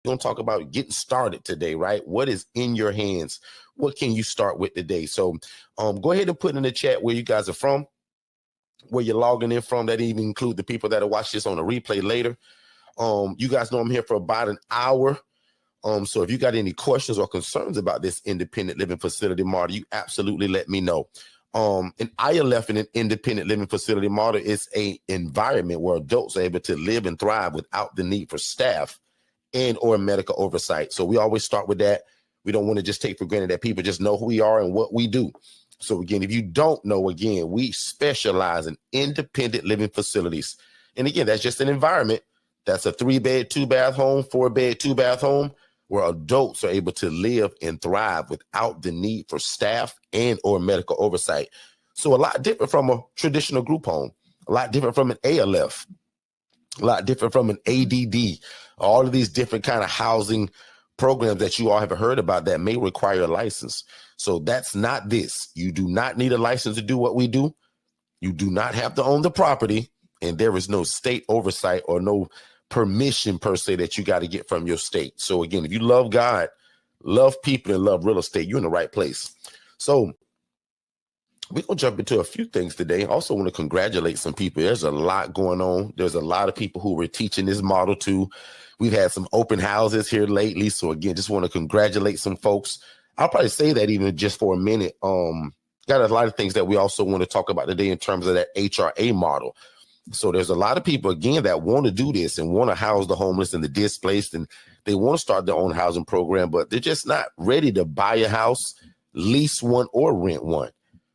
going to talk about getting started today, right? What is in your hands? What can you start with today? So go ahead and put in the chat where you guys are from, where you're logging in from. That even include the people that will watch this on a replay later. You guys know I'm here for about an hour. So if you got any questions or concerns about this independent living facility model, you absolutely let me know. An ILF in an independent living facility model is an environment where adults are able to live and thrive without the need for staff and or medical oversight. So we always start with that. We don't want to just take for granted that people just know who we are and what we do. So again, if you don't know, again, we specialize in independent living facilities. And again, that's just an environment. That's a 3-bed, 2-bath home, 4-bed, 2-bath home, where adults are able to live and thrive without the need for staff and or medical oversight. So a lot different from a traditional group home, a lot different from an ALF, a lot different from an ADD, all of these different kind of housing programs that you all have heard about that may require a license. So that's not this. You do not need a license to do what we do. You do not have to own the property, and there is no state oversight or no permission per se that you got to get from your state. So again, if you love God, love people, and love real estate, you're in the right place. So we're going to jump into a few things today. I also want to congratulate some people. There's a lot going on. There's a lot of people who were teaching this model too. We've had some open houses here lately. So again, just want to congratulate some folks. I'll probably say that even just for a minute. Got a lot of things that we also want to talk about today in terms of that HRA model. So there's a lot of people, again, that want to do this and want to house the homeless and the displaced, and they want to start their own housing program, but they're just not ready to buy a house, lease one, or rent one,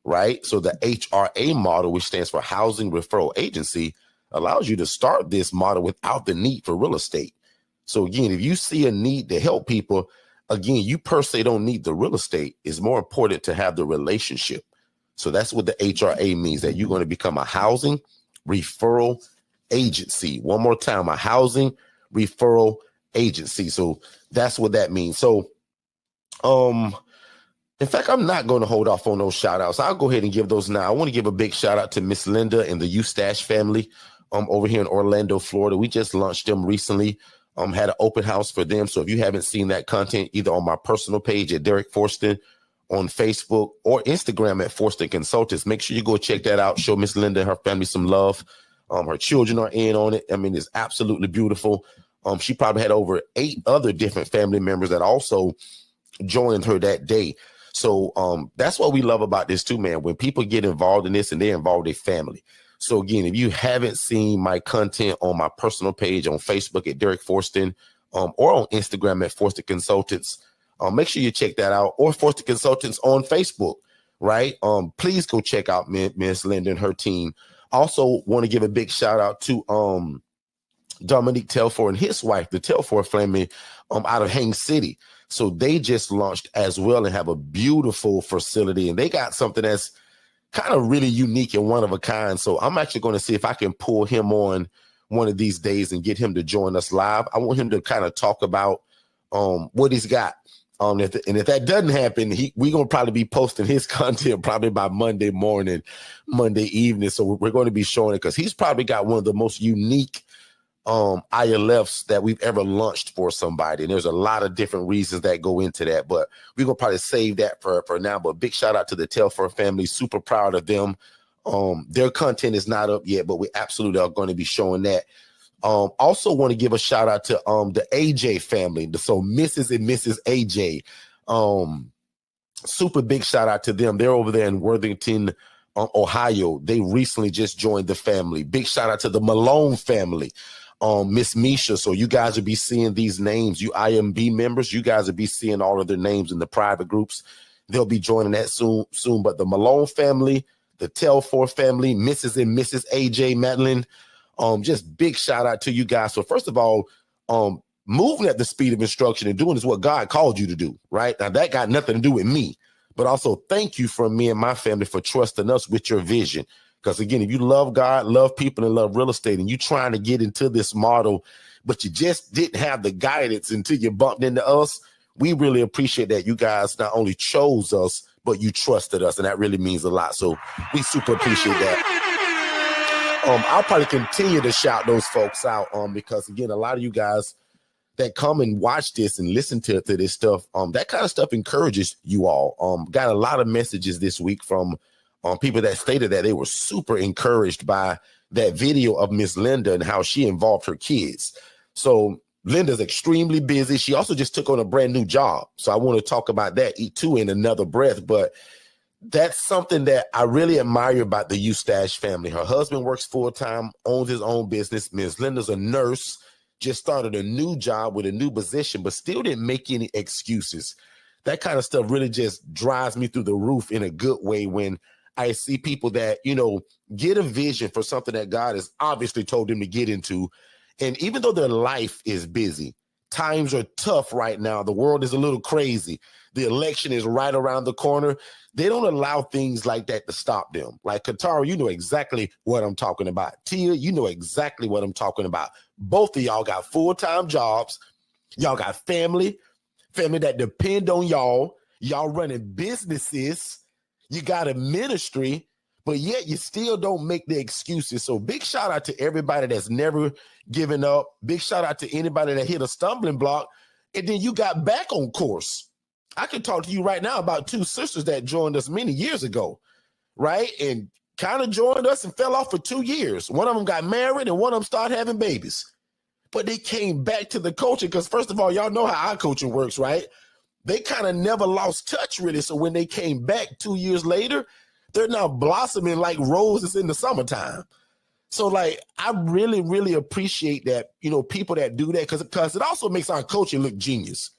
right? So the HRA model, which stands for Housing Referral Agency, allows you to start this model without the need for real estate. So again, if you see a need to help people, again, you per se don't need the real estate. It's more important to have the relationship. So that's what the HRA means, that you're going to become a housing referral agency. One more time, a housing referral agency. So that's what that means. So, in fact, I'm not going to hold off on those shout outs. I'll go ahead and give those now. I want to give a big shout out to Miss Linda and the Eustache family over here in Orlando, Florida. We just launched them recently. Had an open house for them. So if you haven't seen that content, either on my personal page at Derrick Forston on Facebook or Instagram at Forston Consultants, make sure you go check that out. Show Miss Linda and her family some love. Her children are in on it. I mean, it's absolutely beautiful. She probably had over 8 other different family members that also joined her that day. So that's what we love about this too, man. When people get involved in this and they involve their family. So again, if you haven't seen my content on my personal page on Facebook at Derrick Forston or on Instagram at Forston Consultants, make sure you check that out, or Forston Consultants on Facebook, right? Please go check out Miss Linda and her team. Also want to give a big shout out to Dominique Telford and his wife, the Telford family out of Haines City. So they just launched as well and have a beautiful facility, and they got something that's kind of really unique and one of a kind. So I'm actually going to see if I can pull him on one of these days and get him to join us live. I want him to kind of talk about what he's got. And if that doesn't happen, we're going to probably be posting his content probably by Monday morning, Monday evening. So we're going to be showing it because he's probably got one of the most unique ILFs that we've ever launched for somebody. And there's a lot of different reasons that go into that, but we're going to probably save that for now. But big shout out to the Telford family. Super proud of them. Their content is not up yet, but we absolutely are going to be showing that. Also want to give a shout out to the AJ family. So Mrs. and Mrs. AJ, super big shout out to them. They're over there in Worthington, Ohio. They recently just joined the family. Big shout out to the Malone family, Miss Misha. So you guys will be seeing these names. You IMB members, you guys will be seeing all of their names in the private groups. They'll be joining that soon. But the Malone family, the Telford family, Mrs. and Mrs. AJ Madeline, just big shout out to you guys. So first of all, moving at the speed of instruction and doing is what God called you to do, right? Now that got nothing to do with me, but also thank you from me and my family for trusting us with your vision. Because again, if you love God, love people, and love real estate, and you're trying to get into this model, but you just didn't have the guidance until you bumped into us, we really appreciate that you guys not only chose us, but you trusted us, and that really means a lot. So we super appreciate that. I'll probably continue to shout those folks out because, again, a lot of you guys that come and watch this and listen to this stuff, that kind of stuff encourages you all. Got a lot of messages this week from people that stated that they were super encouraged by that video of Miss Linda and how she involved her kids. So Linda's extremely busy. She also just took on a brand new job. So I want to talk about that too in another breath. But that's something that I really admire about the Eustache family. Her husband works full-time, owns his own business. Miss Linda's a nurse, just started a new job with a new position, but still didn't make any excuses. That kind of stuff really just drives me through the roof in a good way when I see people that, get a vision for something that God has obviously told them to get into. And even though their life is busy, times are tough right now. The world is a little crazy. The election is right around the corner. They don't allow things like that to stop them. Like Katara, you know exactly what I'm talking about. Tia, you know exactly what I'm talking about. Both of y'all got full-time jobs. Y'all got family that depend on y'all. Y'all running businesses. You got a ministry, but yet you still don't make the excuses. So big shout out to everybody that's never given up. Big shout out to anybody that hit a stumbling block, and then you got back on course. I can talk to you right now about two sisters that joined us many years ago, right? And kind of joined us and fell off for 2 years. One of them got married and one of them started having babies. But they came back to the coaching because, first of all, y'all know how our coaching works, right? They kind of never lost touch really. So when they came back 2 years later, they're now blossoming like roses in the summertime. So like, I really, really appreciate that, people that do that because it also makes our coaching look genius.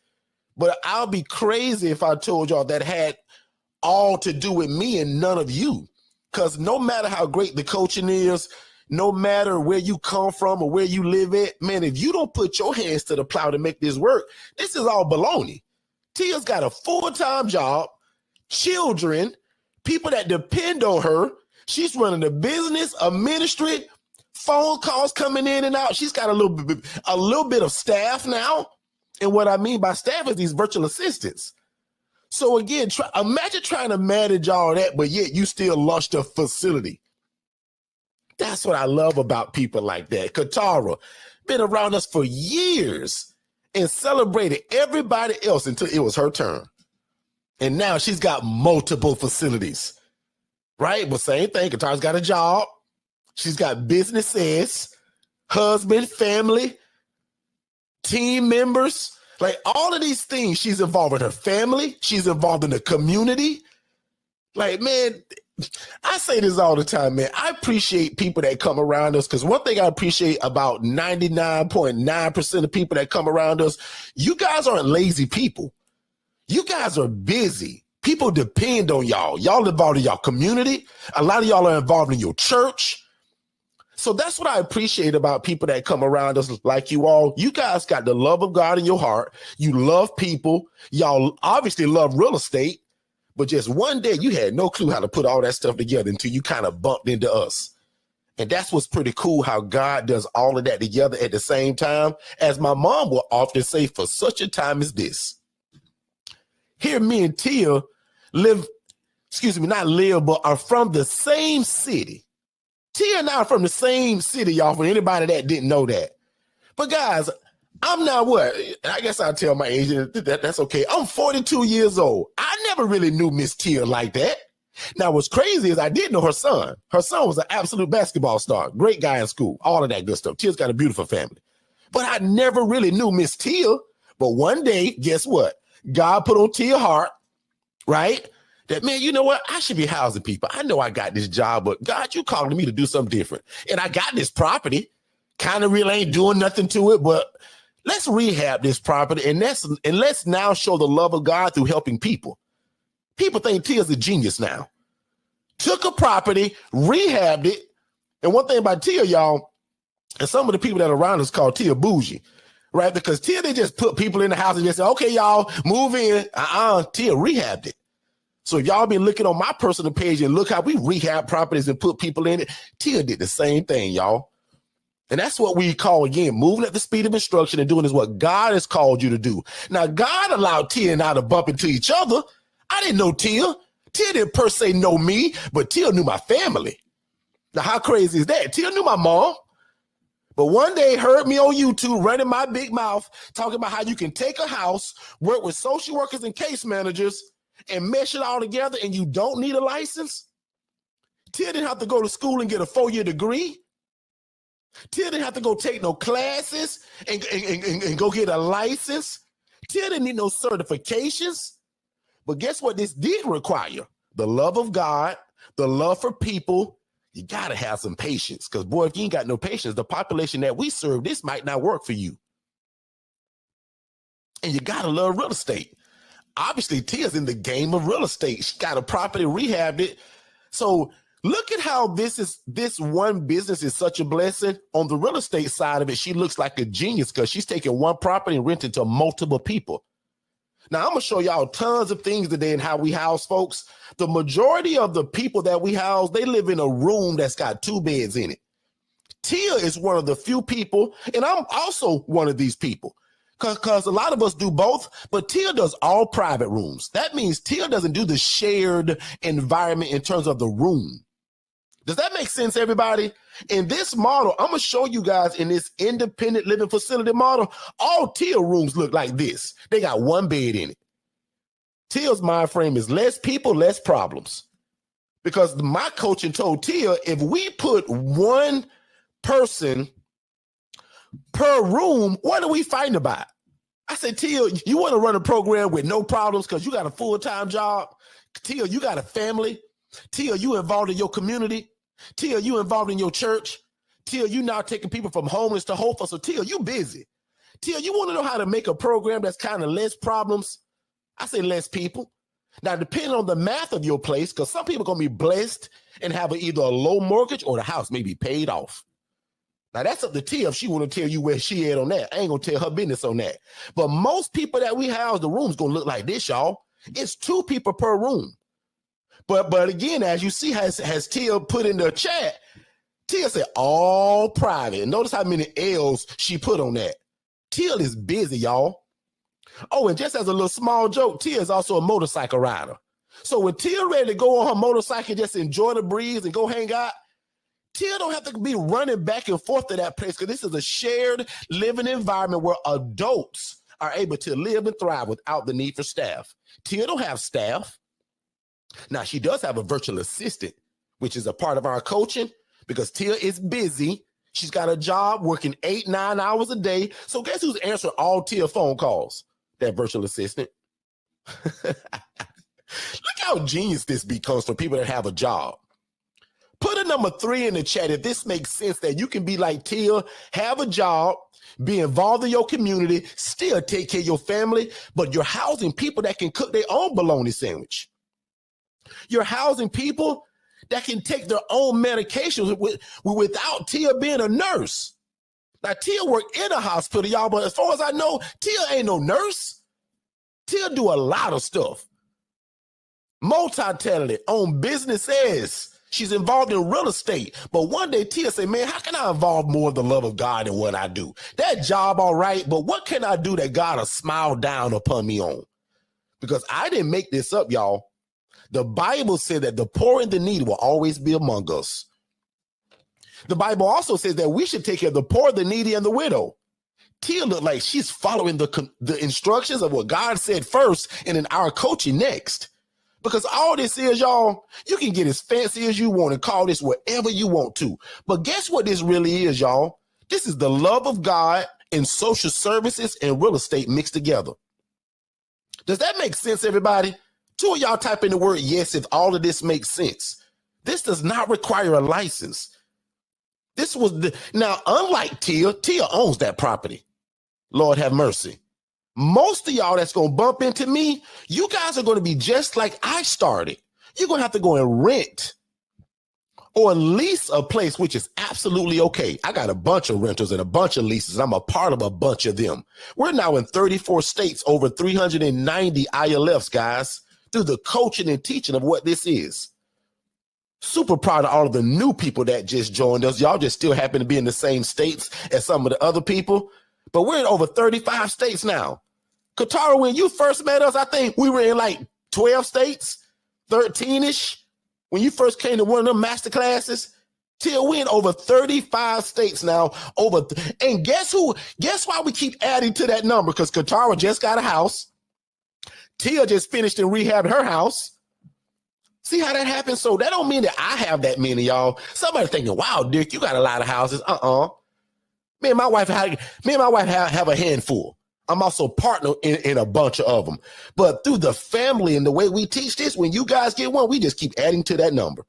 But I'll be crazy if I told y'all that had all to do with me and none of you. Because no matter how great the coaching is, no matter where you come from or where you live at, man, if you don't put your hands to the plow to make this work, this is all baloney. Tia's got a full-time job, children, people that depend on her. She's running a business, a ministry, phone calls coming in and out. She's got a little bit of staff now. And what I mean by staff is these virtual assistants. So again, imagine trying to manage all that, but yet you still launched a facility. That's what I love about people like that. Katara, been around us for years and celebrated everybody else until it was her turn. And now she's got multiple facilities, right? But same thing, Katara's got a job. She's got businesses, husband, family, team members, like all of these things. She's involved in her family. She's involved in the community. Like, man, I say this all the time, man. I appreciate people that come around us because one thing I appreciate about 99.9% of people that come around us, you guys aren't lazy people. You guys are busy. People depend on y'all. Y'all involved in y'all community. A lot of y'all are involved in your church. So that's what I appreciate about people that come around us like you all. You guys got the love of God in your heart. You love people. Y'all obviously love real estate, but just one day you had no clue how to put all that stuff together until you kind of bumped into us. And that's what's pretty cool, how God does all of that together at the same time. As my mom will often say, for such a time as this. Here, me and Tia but are from the same city. Tia and I are from the same city, y'all, for anybody that didn't know that. But guys, I'm not what? I guess I'll tell my age, that's okay. I'm 42 years old. I never really knew Miss Tia like that. Now, what's crazy is I did know her son. Her son was an absolute basketball star. Great guy in school, all of that good stuff. Tia's got a beautiful family. But I never really knew Miss Tia. But one day, guess what? God put on Tia's heart, right? That, man, you know what? I should be housing people. I know I got this job, but God, you calling me to do something different. And I got this property. Kind of really ain't doing nothing to it, but let's rehab this property and let's now show the love of God through helping people. People think Tia's a genius now. Took a property, rehabbed it. And one thing about Tia, y'all, and some of the people that are around us call Tia bougie, right? Because Tia, they just put people in the house and just say, okay, y'all, move in. Tia rehabbed it. So if y'all been looking on my personal page and look how we rehab properties and put people in it, Tia did the same thing, y'all. And that's what we call, again, moving at the speed of instruction and doing is what God has called you to do. Now, God allowed Tia and I to bump into each other. I didn't know Tia. Tia didn't per se know me, but Tia knew my family. Now, how crazy is that? Tia knew my mom, But one day heard me on YouTube running my big mouth talking about how you can take a house, work with social workers and case managers, and mesh it all together, and you don't need a license. Tia didn't have to go to school and get a 4-year degree. Tia didn't have to go take no classes and go get a license. Tia didn't need no certifications. But guess what this did require? The love of God, the love for people. You got to have some patience, because, boy, if you ain't got no patience, the population that we serve, this might not work for you. And you got to love real estate. Obviously, Tia's in the game of real estate. She got a property, rehabbed it. So look at how this one business is such a blessing. On the real estate side of it, she looks like a genius because she's taking one property and renting to multiple people. Now, I'm going to show y'all tons of things today in how we house folks. The majority of the people that we house, they live in a room that's got 2 beds in it. Tia is one of the few people, and I'm also one of these people, because a lot of us do both, but Tia does all private rooms. That means Tia doesn't do the shared environment in terms of the room. Does that make sense, everybody? In this model, I'm going to show you guys in this independent living facility model, all Tia rooms look like this. They got 1 bed in it. Tia's mind frame is less people, less problems. Because my coaching told Tia, if we put 1 person per room, what are we fighting about? I said, Tia, you want to run a program with no problems because you got a full-time job? Tia, you got a family? Tia, you involved in your community? Tia, you involved in your church? Tia, you now taking people from homeless to hopeful. So Tia, you busy. Tia, you want to know how to make a program that's kind of less problems? I say less people. Now, depending on the math of your place, because some people are going to be blessed and have either a low mortgage or the house may be paid off. Now, that's up to Tia if she want to tell you where she at on that. I ain't going to tell her business on that. But most people that we house, the room's going to look like this, y'all. It's 2 people per room. But again, as you see, has Tia put in the chat, Tia said all private. And notice how many L's she put on that. Tia is busy, y'all. Oh, and just as a little small joke, Tia is also a motorcycle rider. So when Tia ready to go on her motorcycle and just enjoy the breeze and go hang out, Tia don't have to be running back and forth to that place, because this is a shared living environment where adults are able to live and thrive without the need for staff. Tia don't have staff. Now, she does have a virtual assistant, which is a part of our coaching, because Tia is busy. She's got a job working 8-9 hours a day. So guess who's answering all Tia phone calls? That virtual assistant. Look how genius this becomes for people that have a job. Put a number 3 in the chat if this makes sense, that you can be like Tia, have a job, be involved in your community, still take care of your family, but you're housing people that can cook their own bologna sandwich. You're housing people that can take their own medications without Tia being a nurse. Now, Tia worked in a hospital, y'all, but as far as I know, Tia ain't no nurse. Tia do a lot of stuff. Multi-talented, own businesses. She's involved in real estate. But one day Tia said, man, how can I involve more of the love of God in what I do? That job, all right, but what can I do that God will smile down upon me on? Because I didn't make this up, y'all. The Bible said that the poor and the needy will always be among us. The Bible also says that we should take care of the poor, the needy, and the widow. Tia looked like she's following the instructions of what God said first, and in our coaching next. Because all this is, y'all, you can get as fancy as you want and call this whatever you want to. But guess what this really is, y'all? This is the love of God and social services and real estate mixed together. Does that make sense, everybody? 2 of y'all type in the word yes if all of this makes sense. This does not require a license. Now, unlike Tia owns that property. Lord have mercy. Most of y'all that's going to bump into me, you guys are going to be just like I started. You're going to have to go and rent or lease a place, which is absolutely okay. I got a bunch of rentals and a bunch of leases. I'm a part of a bunch of them. We're now in 34 states, over 390 ILFs, guys, through the coaching and teaching of what this is. Super proud of all of the new people that just joined us. Y'all just still happen to be in the same states as some of the other people, but we're in over 35 states now. Katara, when you first met us, I think we were in like 12 states, 13-ish. When you first came to one of them master classes, Tia, we in over 35 states now. And guess who? Guess why we keep adding to that number? Because Katara just got a house. Tia just finished and rehabbed her house. See how that happens? So that don't mean that I have that many, y'all. Somebody thinking, wow, Dick, you got a lot of houses. Me and my wife have a handful. I'm also partner in a bunch of them. But through the family and the way we teach this, when you guys get one, we just keep adding to that number.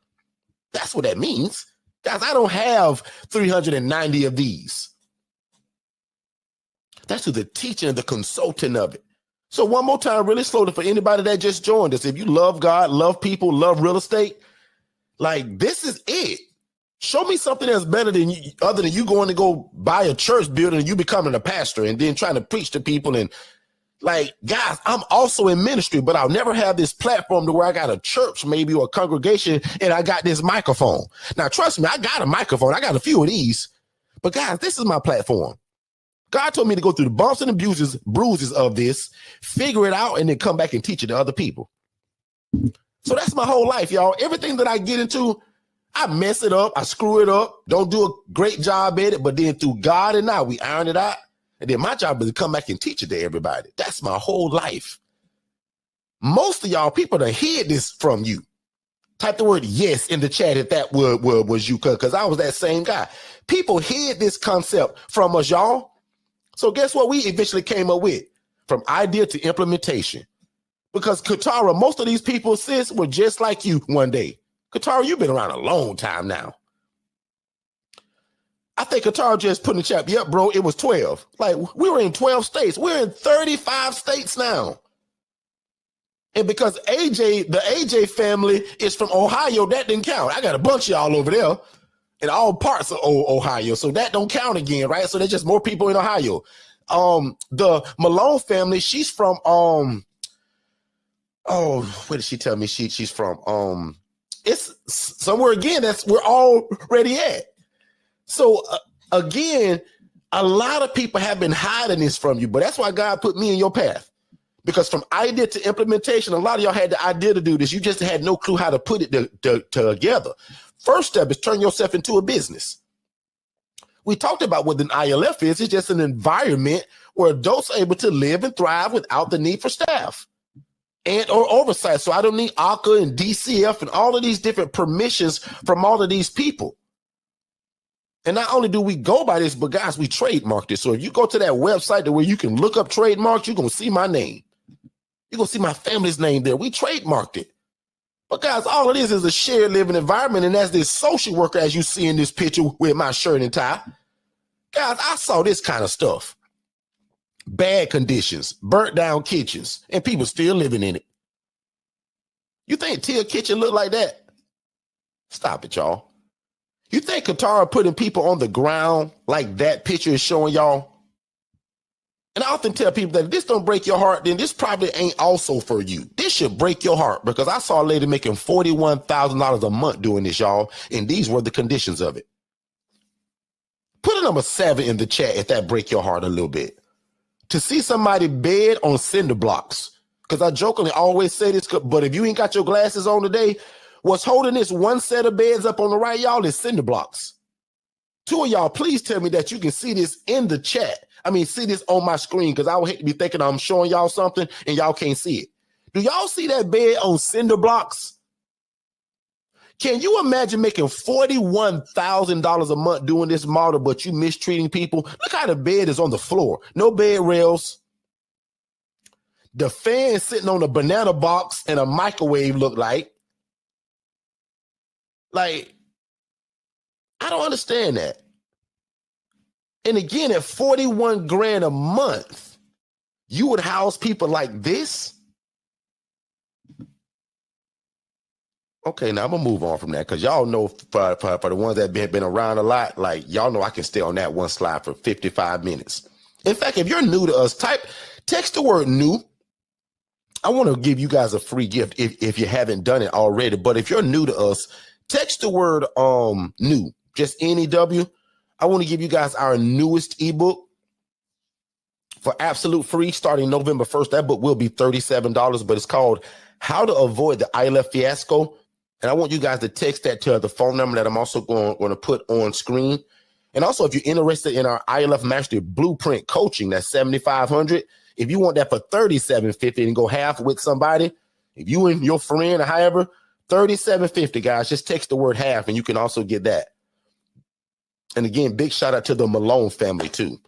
That's what that means. Guys, I don't have 390 of these. That's through the teaching and the consulting of it. So one more time, really slowly, for anybody that just joined us, if you love God, love people, love real estate, like this is it. Show me something that's better than you, other than you going to go buy a church building and you becoming a pastor and then trying to preach to people. And like, guys, I'm also in ministry, but I'll never have this platform to where I got a church maybe or a congregation and I got this microphone. Now, trust me, I got a microphone. I got a few of these, but guys, this is my platform. God told me to go through the bumps and bruises of this, figure it out, and then come back and teach it to other people. So that's my whole life, y'all. Everything that I get into, I mess it up, I screw it up, don't do a great job at it, but then through God and I, we iron it out. And then my job is to come back and teach it to everybody. That's my whole life. Most of y'all people done hid this from you. Type the word yes in the chat if that word was you, because I was that same guy. People hid this concept from us, y'all. So guess what we eventually came up with? From idea to implementation. Because Katara, most of these people, sis, were just like you one day. Katara, you've been around a long time now. I think Katara just put in the chat, yep, bro, it was 12. Like, we were in 12 states. We're in 35 states now. And because the AJ family is from Ohio, that didn't count. I got a bunch of y'all over there in all parts of Ohio, so that don't count again, right? So there's just more people in Ohio. The Malone family, she's from, where did she tell me she's from? It's somewhere again, that's we're already at. So again, a lot of people have been hiding this from you, but that's why God put me in your path. Because from idea to implementation, a lot of y'all had the idea to do this. You just had no clue how to put it together. First step is turn yourself into a business. We talked about what an ILF is. It's just an environment where adults are able to live and thrive without the need for staff and or oversight. So I don't need ACA and DCF and all of these different permissions from all of these people. And not only do we go by this, but guys, we trademarked it. So if you go to that website to where you can look up trademarks, you're going to see my name. You're going to see my family's name there. We trademarked it. But guys, all it is a shared living environment. And as this social worker, as you see in this picture with my shirt and tie, guys, I saw this kind of stuff. Bad conditions, burnt down kitchens, and people still living in it. You think Tia kitchen look like that? Stop it, y'all. You think Katara putting people on the ground like that picture is showing y'all? And I often tell people that if this don't break your heart, then this probably ain't also for you. This should break your heart, because I saw a lady making $41,000 a month doing this, y'all, and these were the conditions of it. Put a number 7 in the chat if that break your heart a little bit. To see somebody bed on cinder blocks, because I jokingly always say this, but if you ain't got your glasses on today, what's holding this one set of beds up on the right, y'all, is cinder blocks. 2 of y'all, please tell me that you can see this in the chat. I mean, see this on my screen, because I would hate to be thinking I'm showing y'all something and y'all can't see it. Do y'all see that bed on cinder blocks? Can you imagine making $41,000 a month doing this model, but you mistreating people? Look how the bed is on the floor. No bed rails. The fan sitting on a banana box and a microwave look like. Like, I don't understand that. And again, at 41 grand a month, you would house people like this? Okay, now I'm gonna move on from that, because y'all know for the ones that have been around a lot, like y'all know I can stay on that one slide for 55 minutes. In fact, if you're new to us, text the word new. I want to give you guys a free gift if you haven't done it already. But if you're new to us, text the word new, just NEW. I want to give you guys our newest ebook for absolute free starting November 1st. That book will be $37, but it's called How to Avoid the ILF Fiasco. And I want you guys to text that to the phone number that I'm also going to put on screen. And also, if you're interested in our ILF Mastery Blueprint coaching, that's $7,500. If you want that for $3,750 and go half with somebody, if you and your friend or however, $3,750, guys, just text the word half and you can also get that. And again, big shout out to the Malone family too.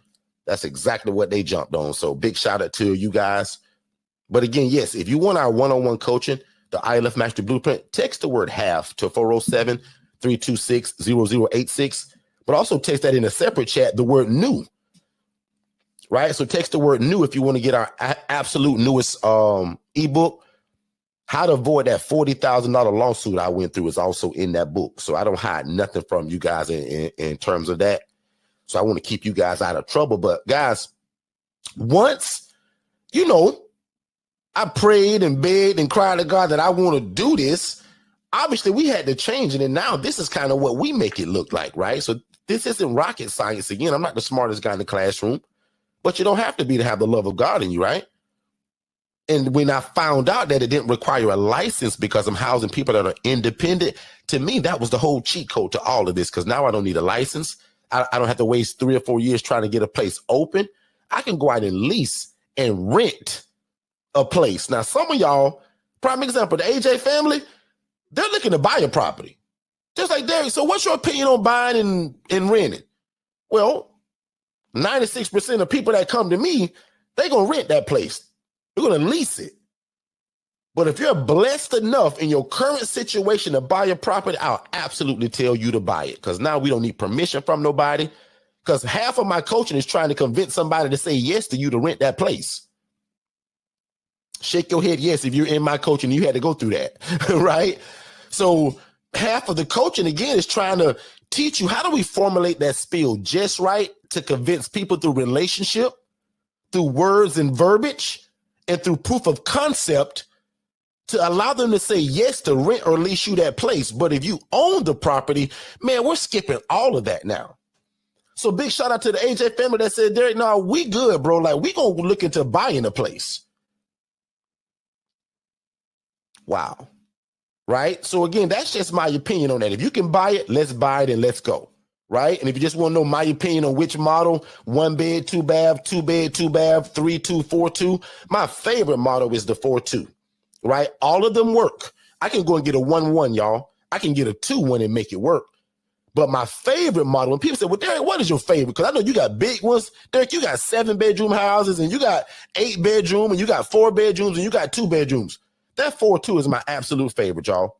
That's exactly what they jumped on. So big shout out to you guys. But again, yes, if you want our one-on-one coaching, the ILF Mastery Blueprint, text the word half to 407-326-0086. But also text that in a separate chat, the word new. Right? So text the word new if you want to get our absolute newest ebook. How to avoid that $40,000 lawsuit I went through is also in that book. So I don't hide nothing from you guys in terms of that. So I want to keep you guys out of trouble. But guys, once, I prayed and begged and cried to God that I want to do this, obviously we had to change it. And now this is kind of what we make it look like, right? So this isn't rocket science. Again, I'm not the smartest guy in the classroom, but you don't have to be to have the love of God in you, right? And when I found out that it didn't require a license because I'm housing people that are independent, to me, that was the whole cheat code to all of this, because now I don't need a license. I don't have to waste 3 or 4 years trying to get a place open. I can go out and lease and rent a place. Now, some of y'all, prime example, the AJ family, they're looking to buy a property. Just like Derrick. So what's your opinion on buying and renting? Well, 96% of people that come to me, they're going to rent that place. They're going to lease it. But if you're blessed enough in your current situation to buy a property, I'll absolutely tell you to buy it, because now we don't need permission from nobody, because half of my coaching is trying to convince somebody to say yes to you to rent that place. Shake your head yes if you're in my coaching, you had to go through that, right? So half of the coaching, again, is trying to teach you how do we formulate that spiel just right to convince people through relationship, through words and verbiage, and through proof of concept to allow them to say yes to rent or lease you that place. But if you own the property, man, we're skipping all of that now. So big shout out to the AJ family that said, Derrick, no, we good, bro. Like, we gonna look into buying a place. Wow. Right? So again, that's just my opinion on that. If you can buy it, let's buy it and let's go. Right? And if you just want to know my opinion on which model, 1 bed, 2 bath, 2 bed, 2 bath, 3-2, 4-2, my favorite model is the 4-2. Right? All of them work. I can go and get a 1-1, y'all. I can get a 2-1 and make it work. But my favorite model, when people say, well, Derrick, what is your favorite? Because I know you got big ones. Derrick, you got 7-bedroom houses, and you got 8-bedroom, and you got 4 bedrooms, and you got 2 bedrooms. That 4-2 is my absolute favorite, y'all.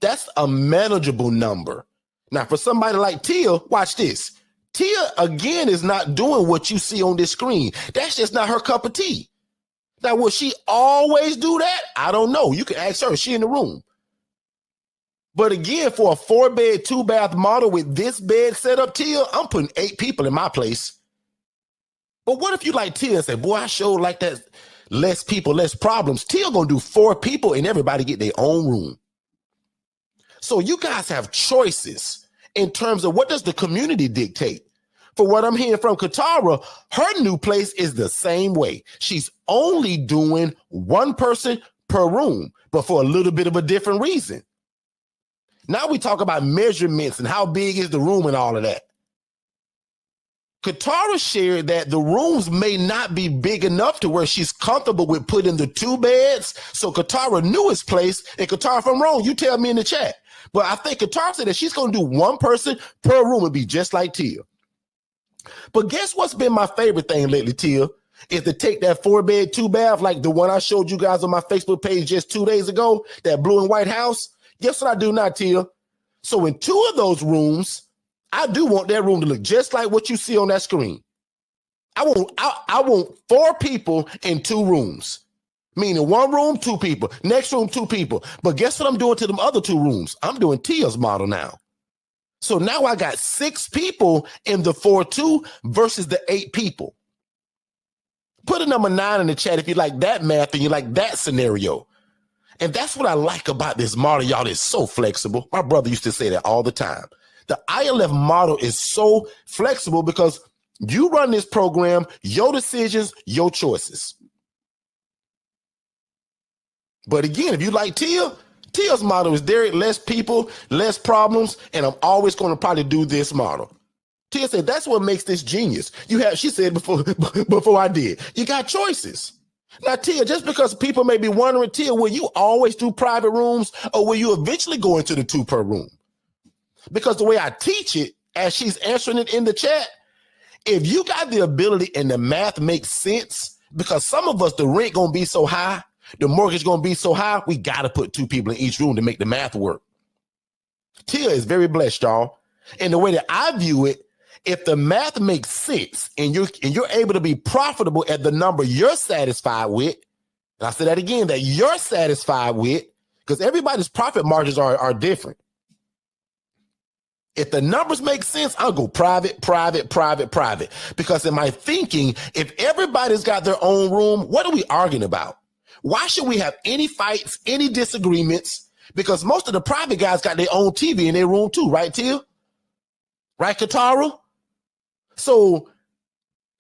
That's a manageable number. Now, for somebody like Tia, watch this. Tia, again, is not doing what you see on this screen. That's just not her cup of tea. Now, will she always do that? I don't know. You can ask her. She in the room. But again, for a 4-bed, 2-bath model with this bed set up, Tia, I'm putting 8 people in my place. But what if you like Tia and say, boy, I sure like that, less people, less problems. Tia gonna do 4 people and everybody get their own room. So you guys have choices in terms of what does the community dictate. For what I'm hearing from Katara, her new place is the same way. She's only doing 1 person per room, but for a little bit of a different reason. Now we talk about measurements and how big is the room and all of that. Katara shared that the rooms may not be big enough to where she's comfortable with putting the 2 beds. So Katara knew his place. And Katara, if I'm wrong, you tell me in the chat. But I think Katara said that she's going to do 1 person per room and be just like Tia. But guess what's been my favorite thing lately, Tia, is to take that 4-bed, 2-bath, like the one I showed you guys on my Facebook page just 2 days ago, that blue and white house. Guess what I do now, Tia? So in 2 of those rooms, I do want that room to look just like what you see on that screen. I want 4 people in 2 rooms, meaning 1 room, 2 people, next room, 2 people. But guess what I'm doing to them other 2 rooms? I'm doing Tia's model now. So now I got 6 people in the 4-2 versus the 8 people. Put a number 9 in the chat if you like that math and you like that scenario. And that's what I like about this model, y'all. It's so flexible. My brother used to say that all the time. The ILF model is so flexible because you run this program, your decisions, your choices. But again, if you like Tia, Tia's model is Derrick, less people, less problems, and I'm always going to probably do this model. Tia said, that's what makes this genius. She said before I did, you got choices. Now, Tia, just because people may be wondering, Tia, will you always do private rooms or will you eventually go into the 2 per room? Because the way I teach it, as she's answering it in the chat, if you got the ability and the math makes sense, because some of us, the rent going to be so high, the mortgage going to be so high, we got to put 2 people in each room to make the math work. Tia is very blessed, y'all. And the way that I view it, if the math makes sense and you're able to be profitable at the number you're satisfied with, and I say that again, that you're satisfied with, because everybody's profit margins are different. If the numbers make sense, I'll go private, because in my thinking, if everybody's got their own room, what are we arguing about? Why should we have any fights, any disagreements? Because most of the private guys got their own TV in their room too, right, Tia? Right, Katara? So,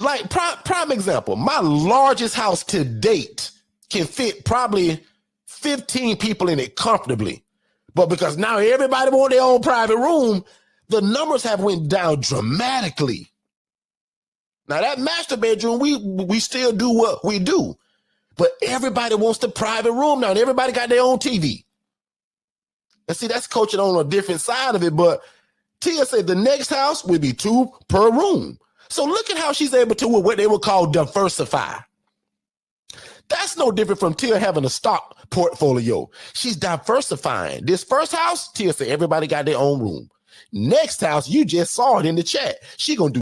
like, prime example, my largest house to date can fit probably 15 people in it comfortably. But because now everybody wants their own private room, the numbers have went down dramatically. Now, that master bedroom, we still do what we do. But everybody wants the private room now, and everybody got their own TV. And see, that's coaching on a different side of it, but Tia said the next house would be 2 per room. So look at how she's able to, what they would call, diversify. That's no different from Tia having a stock portfolio. She's diversifying. This first house, Tia said everybody got their own room. Next house, you just saw it in the chat. She gonna do